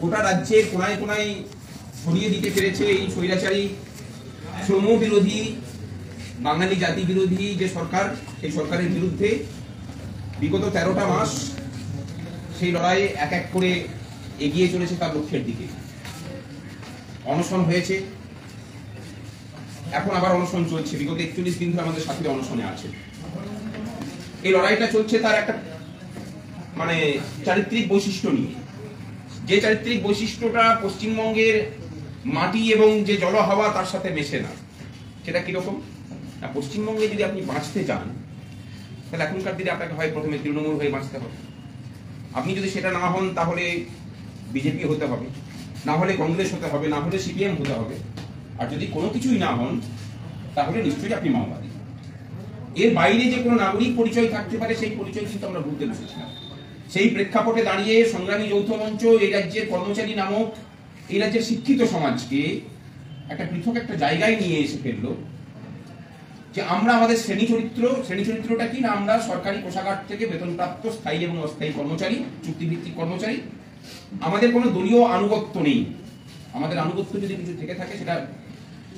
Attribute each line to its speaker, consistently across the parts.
Speaker 1: গোটা রাজ্যে কোনায় কোনায় ছড়িয়ে দিতে পেরেছে এই স্বৈরাচারী শ্রম বিরোধী বাঙালি জাতি বিরোধী যে সরকার, সেই সরকারের বিরুদ্ধে বিগত 13টা মাস সেই লড়াই এক এক করে এগিয়ে চলেছে তার লক্ষ্যের দিকে। অনশন হয়েছে, এখন আবার অনশন চলছে। বিগত 41 দিন ধরে আমাদের সাথীরা অনশনে আছে। এই লড়াইটা চলছে তার একটা চারিত্রিক বৈশিষ্ট্য নিয়ে, যে চারিত্রিক বৈশিষ্ট্যটা পশ্চিমবঙ্গের মাটি এবং যে জল হাওয়া তার সাথে মেশে না। সেটা কিরকম না, পশ্চিমবঙ্গে যদি আপনি বাঁচতে চান তাহলে এখনকার দিনে আপনাকে হয় প্রথমে তৃণমূল হয়ে বাঁচতে হবে, আপনি যদি সেটা না হন তাহলে বিজেপি হতে হবে, না হলে কংগ্রেস হতে হবে, না হলে সিপিএম হতে হবে, আর যদি কোনো কিছুই না হন তাহলে নিশ্চয়ই আপনি মাওবাদী। এর বাইরে যে কোনো নাগরিক পরিচয় থাকতে পারে সেই পরিচয় কিন্তু আমরা ভুলতে বসেছিলাম। সেই প্রেক্ষাপটে দাঁড়িয়ে সংগ্রামী যৌথ মঞ্চ এই রাজ্যের কর্মচারী নামক এই রাজ্যের শিক্ষিত সমাজকে একটা পৃথক একটা জায়গায় নিয়ে এসে ফেললো যে আমরা আমাদের শ্রেণী চরিত্রটা কি না, আমরা সরকারি কোষাগার থেকে বেতনপ্রাপ্ত স্থায়ী এবং অস্থায়ী কর্মচারী, চুক্তিভিত্তিক কর্মচারী। আমাদের কোনো দলীয় আনুগত্য নেই। আমাদের আনুগত্য যদি কিছু থেকে থাকে সেটা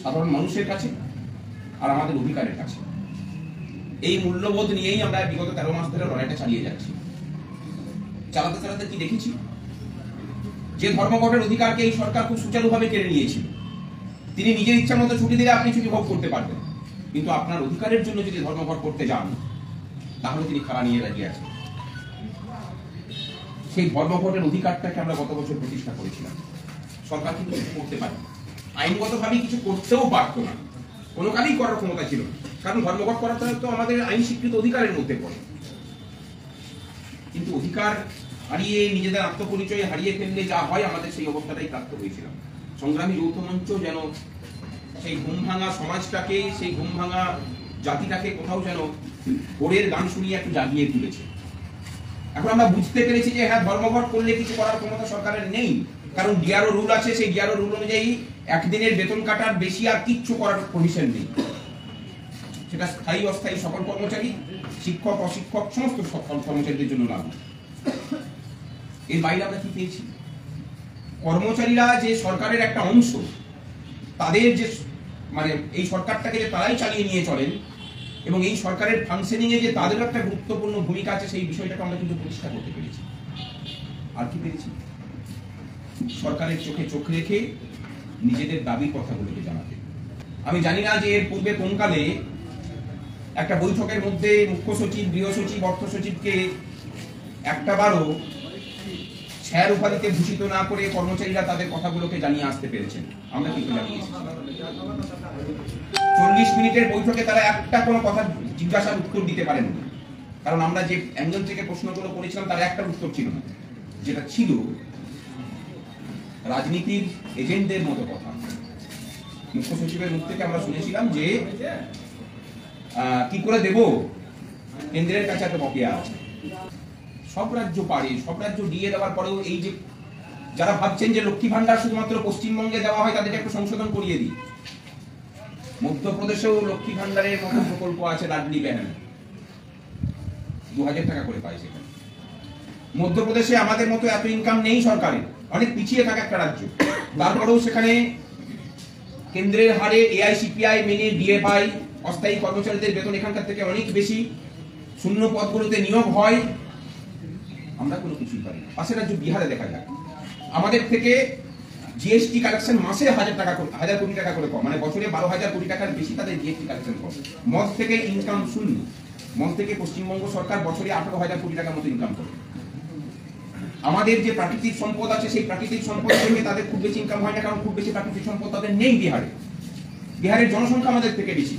Speaker 1: সাধারণ মানুষের কাছে আর আমাদের অধিকারের কাছে। এই মূল্যবোধ নিয়েই আমরা বিগত 13 মাস ধরে লড়াইটা চালিয়ে যাচ্ছি। চালাতে চালাতে কি দেখেছি, যে ধর্মঘটের অধিকারকে এই সরকার খুব সুচারুভাবে কেড়ে নিয়েছিল। তিনি নিজের ইচ্ছা মতো ছুটি দিলে আপনি ছুটি ভোগ করতে পারবেন, কিন্তু আপনার অধিকারের জন্য যদি ধর্মঘট করতে যান তাহলে তিনি খাড়া নিয়ে দাঁড়িয়ে আছেন। সেই ধর্মঘটের অধিকারটাকে আমরা গত বছর প্রতিষ্ঠা করেছিলাম। সরকার কিন্তু কিছু করতে পারে, আইনগতভাবে কিছু করতেও পারত না, কোনো কাজই করার ক্ষমতা ছিল না, কারণ ধর্মঘট করাটা তো আমাদের আইন স্বীকৃত অধিকারের মধ্যে পড়ে। কিন্তু অধিকার হারিয়ে, নিজেদের আত্মপরিচয় হারিয়ে ফেললে যা হয়, আমাদের সেই অবস্থাটাই প্রাপ্ত হয়েছিলাম। সংগ্রামী যৌথ মঞ্চ যেন সেই ঘুম ভাঙা সমাজটাকে, সেই ঘুম ভাঙা জাতিটাকে কোথাও যেন ভোরের গান শুনিয়ে একটু জাগিয়ে তুলেছে। এখন আমরা বুঝতে পেরেছি যে হ্যাঁ, ধর্মঘট করলে কিছু করার ক্ষমতা সরকারের নেই, কারণ ডিআরও রুল আছে। সেই ডিআরও রুল অনুযায়ী একদিনের বেতন কাটার বেশি আর কিচ্ছু করার প্রভিশন নেই। সেটা স্থায়ী অস্থায়ী সকল কর্মচারী, শিক্ষক অশিক্ষক সমস্ত সকল কর্মচারীদের জন্য লাগু। এর বাইরে আমরা কি পেয়েছি, কর্মচারীরা যে সরকারের একটা অংশ, তাদের যে এই সরকারটাকে যে তারাই চালিয়ে নিয়ে চলেন এবং এই সরকারের ফাংশনিং এ যে তাদের একটা গুরুত্বপূর্ণ ভূমিকা আছে, সেই বিষয়টাকে আমরা কিন্তু প্রতিষ্ঠা করতে পেরেছি। আর কি পেরেছি, সরকারের চোখে চোখ রেখে নিজেদের দাবির কথাগুলোকে জানাতে। আমি জানি না যে এর পূর্বে কোনকালে একটা বৈঠকের মধ্যে মুখ্য সচিব, গৃহ সচিব, অর্থ সচিবকে একটাবারও স্যার উপাধিতে ভূষিত না করে কর্মচারীরা তাদের কথাগুলোকে জানিয়ে আসতে পেরেছেন। আমরা কিন্তু জানিয়েছি 40 মিনিটের বৈঠকে তারা একটা কোনো কথা জিজ্ঞাসার উত্তর দিতে পারেননি, কারণ আমরা যে অ্যাঙ্গেল থেকে প্রশ্নগুলো করেছিলাম তার একটা উত্তর ছিল না, যেটা ছিল রাজনীতির এজেন্টদের মতো কথা। মুখ্য সচিবের মুখ থেকে আমরা শুনেছিলাম যে কি করে দেব, কেন্দ্রের কাছে একটা বকেয়া আছে। সব রাজ্য পারে, সব রাজ্য দিয়ে দেওয়ার পরেও এই যে যারা ভাবছেন যে লক্ষ্মী ভান্ডার শুধুমাত্র পশ্চিমবঙ্গে দেওয়া হয়, তাদেরকে একটু সংশোধন করিয়ে দিই। মধ্যপ্রদেশেও লক্ষ্মী ভান্ডারের মতো প্রকল্প আছে, লাডলি বেহেন 2000 টাকা করে পায় সেখানে। মধ্যপ্রদেশে আমাদের মতো এত ইনকাম নেই সরকারের, অনেক পিছিয়ে থাকা একটা রাজ্য, তারপরেও সেখানে কেন্দ্রের হারে এআইসিপিআই মেনে ডিএ পাই, অস্থায়ী কর্মচারীদের বেতন এখানকার থেকে অনেক বেশি, শূন্য পদগুলোতে নিয়োগ হয়। আমরা কোনো কিছুই পারি না। পাশের রাজ্য বিহারে দেখা যায়, আমাদের থেকে জিএসটি কালেকশন মাসে 1000 কোটি টাকা করে কম, বছরে 12,000 কোটি টাকার বেশি তাদের জিএসটি কালেকশন কম। মদ থেকে ইনকাম শূন্য। মদ থেকে পশ্চিমবঙ্গ সরকার বছরে 18,000 কোটি টাকার মতো ইনকাম করে। আমাদের যে প্রাকৃতিক সম্পদ আছে, সেই প্রাকৃতিক সম্পদ থেকে তাদের খুব বেশি ইনকাম হয় না, কারণ খুব বেশি প্রাকৃতিক সম্পদ তাদের নেই বিহারে। বিহারের জনসংখ্যা আমাদের থেকে বেশি,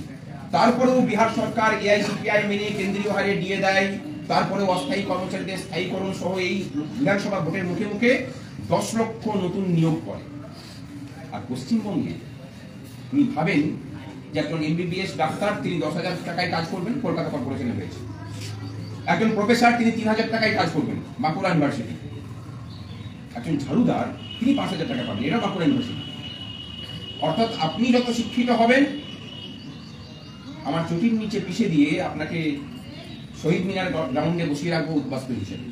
Speaker 1: তারপরেও বিহার সরকার এআইসিপিআই মেনে কেন্দ্রীয় হারে দিয়ে দেয়। তারপরে অস্থায়ী কর্মচারীদের স্থায়ীকরণ সহ এই বিধানসভা ভোটের মুখে মুখে 10 লক্ষ নতুন নিয়োগ করে। আর পশ্চিমবঙ্গে আপনি ভাবেন যে একজন এমবিবিএস ডাক্তার তিনি 10,000 টাকায় কাজ করবেন, কলকাতা কর্পোরেশনে হয়েছে। একজন প্রফেসর তিনি 3,000 টাকায় কাজ করবেন বাঁকুড়া ইউনিভার্সিটি। একজন ঝাড়ুদার তিনি 5,000 টাকা পাবেন, এটা বাঁকুড়া ইউনিভার্সিটি। অর্থাৎ আপনি যত শিক্ষিত হবেন, আমার চটির নিচে পিষে দিয়ে আপনাকে শহীদ মিনার গ্রাউন্ডে বসিয়ে রাখবো উদ্বাস্তু হিসেবে।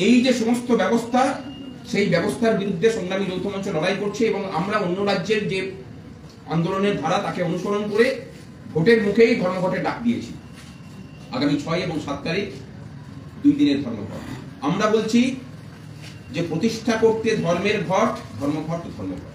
Speaker 1: এই যে সমস্ত ব্যবস্থা, সেই ব্যবস্থার বিরুদ্ধে সংগ্রামী যৌথ মঞ্চ লড়াই করছে এবং আমরা অন্য রাজ্যের যে আন্দোলনের ধারা তাকে অনুসরণ করে ভোটের মুখেই ধর্মঘটের ডাক দিয়েছি। আগামী 6 এবং 7 তারিখ 2 দিনের ধর্মঘট। আমরা বলছি যে প্রতিষ্ঠা করতে ধর্মের ঘট, ধর্মঘট ধর্মঘট।